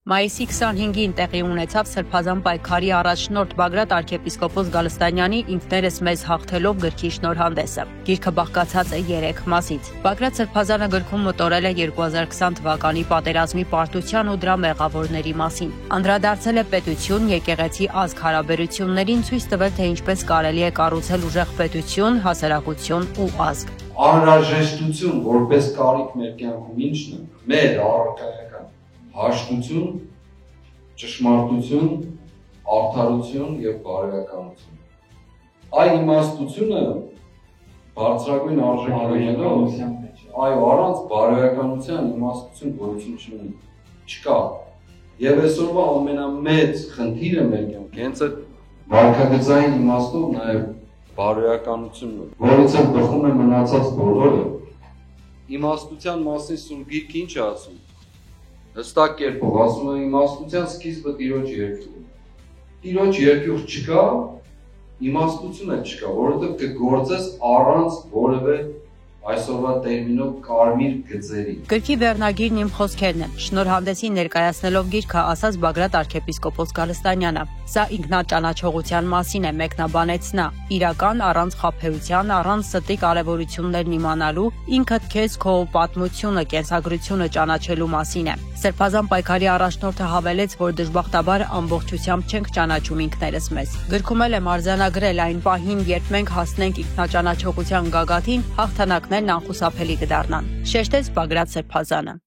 Մայիսի 25-ին տեղի ունեցավ Սրբազան պայքարի առաջնորդ Բագրատ arczepiskopos Գալստանյանի «Ինքներս մեզ հաղթելով» գրքի շնորհանդեսը։ Գիրքը բաղկացած է 3 մասից։ Բագրատ Սրբազանը գրքում մտորել է 2020 թվականի պատերազմի պարտության ու դրա մեղավորների մասին։ Անդրադարձել է պետություն, եկեղեցի ազգ հարաբերություններին, ցույց տվել, թե ինչպես կարելի է կառուցել ուժեղ պետություն, հասարակություն ու ազգ։ Անհրաժեշտություն որպես կարիք մեր կյանքում ի՞նչն է։ Մեր առարկայական հաշտություն, ճշմարտություն, արդարություն եւ բարոյականություն։ Այ իմաստությունը բարձրագույն արժեքներով, այո, առանց բարոյականության իմաստություն գոյություն չունի, չկա։ Եվ այսօրվա ամենամեծ խնդիրը մեր կյանքում հենց այդ վարքագծային իմաստով նաեւ բարոյականությունն է, որից էլ բխում է մնացած բոլորը։ Իմաստության մասին Սուրբ Գիրքը ինչ է ասում։ Հստակ կերպով ասում է իմաստության սկիզբը Տիրոջ երկյուղն է։ Տիրոջ երկյուղ չկա, իմաստություն էլ չկա, որովհետև կգործես առանց որևէ այսօրվա տերմինով կարմիր գծերի։ Գրքի վերնագիրն իմ խոսքերն են։ Շնորհանդեսին ներկայացնելով գիրքը ասաց Բագրատ arczepiskopos Գալստանյանը։ Սա ինքնաճանաչողության մասին է, մեկնաբանեց նա։ Իրական, առանց խաբեության, առանց ստի կարևորություններն իմանալու, ինքդ քեզ քո պատմությունը, կենսագրությունը ճանաչելու մասին է։ Սրբազան պայքարի առաջնորդը հավելեց, որ դժբախտաբար ամբողջությամբ չենք ճանաչում ինքներս մեզ։ Գրքում էլ եմ արձանագրել այն պահին, երբ մենք հասնենք ինքնաճանաչողության գագաթին, հաղթանակներն անխուսափելի կդառնան։ Շեշտեց Բագրատ Սրբազանը։